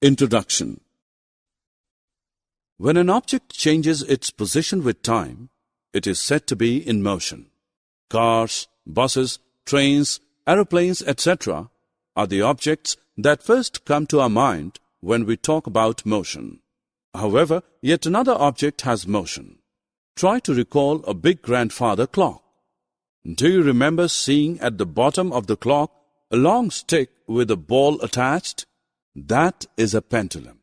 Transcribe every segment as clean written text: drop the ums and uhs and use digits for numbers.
Introduction. When an object changes its position with time, it is said to be in motion. Cars, buses, trains, aeroplanes, etc. are the objects that first come to our mind when we talk about motion. However, yet another object has motion. Try to recall a big grandfather clock. Do you remember seeing at the bottom of the clock a long stick with a ball attached? That is a pendulum.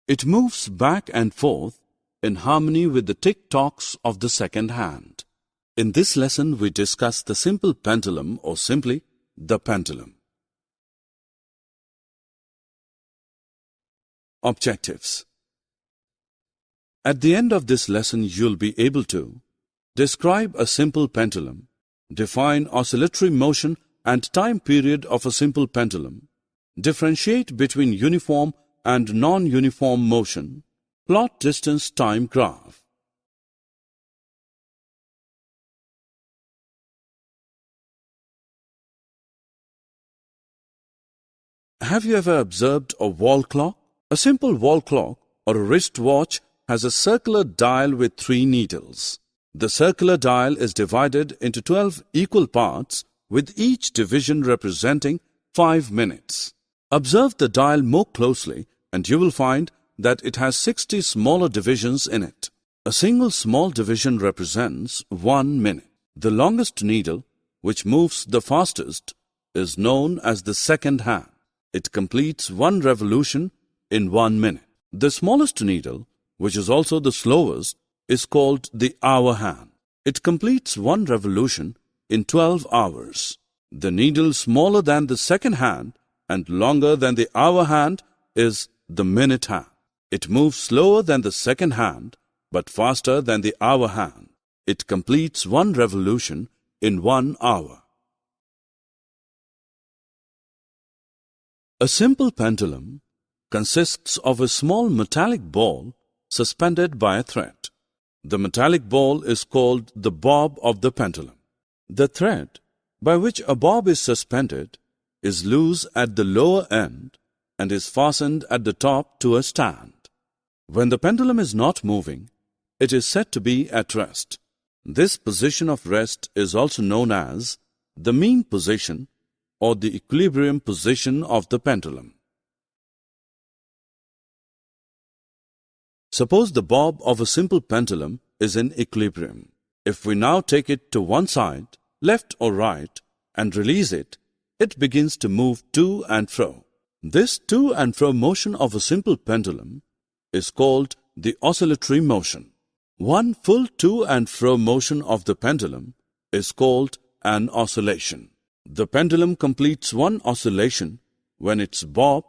It moves back and forth in harmony with the tick-tocks of the second hand. In this lesson, we discuss the simple pendulum, or simply the pendulum. Objectives. At the end of this lesson, you'll be able to describe a simple pendulum, define oscillatory motion and time period of a simple pendulum, differentiate between uniform and non-uniform motion, plot distance time graph. Have you ever observed a wall clock? A simple wall clock or a wristwatch has a circular dial with 3 needles. The circular dial is divided into 12 equal parts, with each division representing 5 minutes. Observe the dial more closely and you will find that it has 60 smaller divisions in it. A single small division represents 1 minute. The longest needle, which moves the fastest, is known as the second hand. It completes 1 revolution in 1 minute. The smallest needle, which is also the slowest, is called the hour hand. It completes 1 revolution in 12 hours. The needle smaller than the second hand and longer than the hour hand is the minute hand. It moves slower than the second hand but faster than the hour hand. It completes 1 revolution in 1 hour. A simple pendulum consists of a small metallic ball suspended by a thread. The metallic ball is called the bob of the pendulum. The thread by which a bob is suspended is loose at the lower end and is fastened at the top to a stand. When the pendulum is not moving, it is said to be at rest. This position of rest is also known as the mean position or the equilibrium position of the pendulum. Suppose the bob of a simple pendulum is in equilibrium. If we now take it to one side, left or right, and release it, it begins to move to and fro. This to and fro motion of a simple pendulum is called the oscillatory motion. 1 full to and fro motion of the pendulum is called an oscillation. The pendulum completes 1 oscillation when its bob,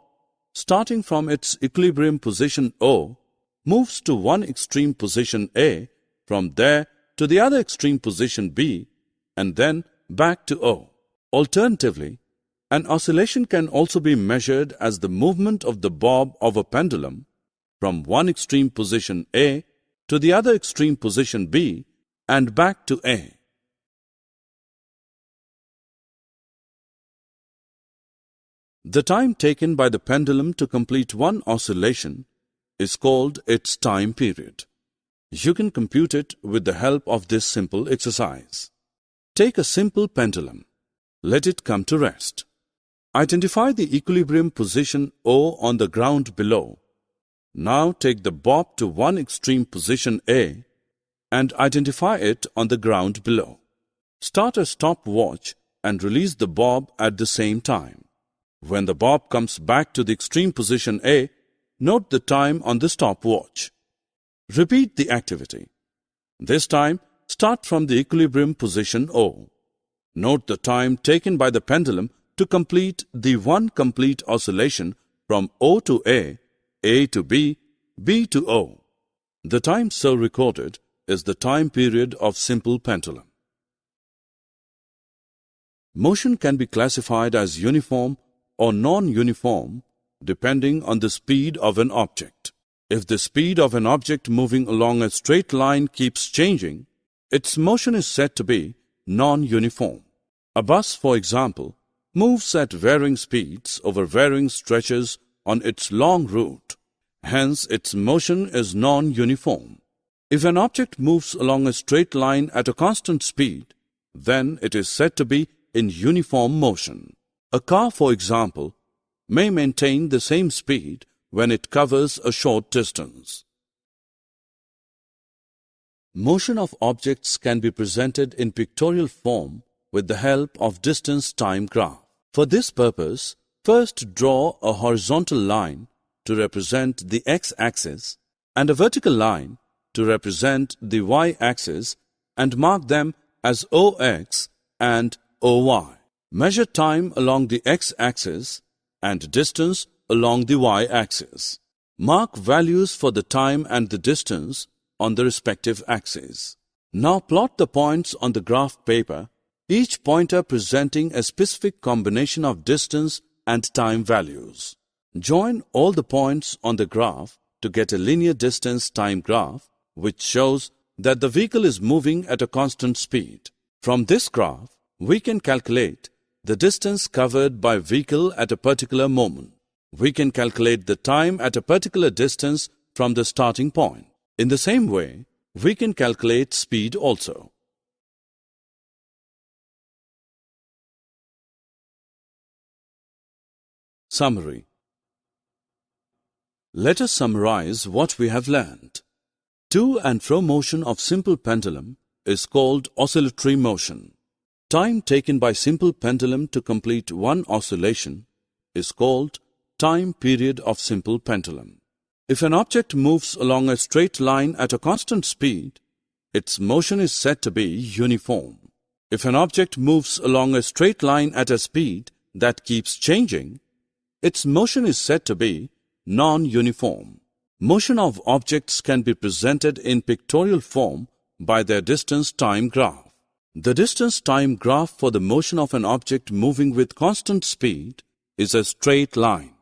starting from its equilibrium position O, moves to one extreme position A, from there to the other extreme position B, and then back to O. Alternatively, an oscillation can also be measured as the movement of the bob of a pendulum from one extreme position A to the other extreme position B and back to A. The time taken by the pendulum to complete 1 oscillation is called its time period. You can compute it with the help of this simple exercise. Take a simple pendulum. Let it come to rest. Identify the equilibrium position O on the ground below. Now take the bob to one extreme position A and identify it on the ground below. Start a stopwatch and release the bob at the same time. When the bob comes back to the extreme position A, note the time on the stopwatch. Repeat the activity. This time, start from the equilibrium position O. Note the time taken by the pendulum to complete the 1 complete oscillation from O to A to B, B to O. The time so recorded is the time period of simple pendulum. Motion can be classified as uniform or non-uniform depending on the speed of an object. If the speed of an object moving along a straight line keeps changing, its motion is said to be non-uniform. A bus, for example, moves at varying speeds over varying stretches on its long route. Hence, its motion is non-uniform. If an object moves along a straight line at a constant speed, then it is said to be in uniform motion. A car, for example, may maintain the same speed when it covers a short distance. Motion of objects can be presented in pictorial form with the help of distance-time graph. For this purpose, first draw a horizontal line to represent the x-axis and a vertical line to represent the y-axis and mark them as OX and OY. Measure time along the x-axis and distance along the y-axis. Mark values for the time and the distance on the respective axes. Now plot the points on the graph paper, each pointer presenting a specific combination of distance and time values. Join all the points on the graph to get a linear distance-time graph, which shows that the vehicle is moving at a constant speed. From this graph, we can calculate the distance covered by vehicle at a particular moment. We can calculate the time at a particular distance from the starting point. In the same way, we can calculate speed also. Summary. Let us summarize what we have learned. To and fro motion of simple pendulum is called oscillatory motion. Time taken by simple pendulum to complete one oscillation is called time period of simple pendulum. If an object moves along a straight line at a constant speed, its motion is said to be uniform. If an object moves along a straight line at a speed that keeps changing, its motion is said to be non-uniform. Motion of objects can be presented in pictorial form by their distance-time graph. The distance-time graph for the motion of an object moving with constant speed is a straight line.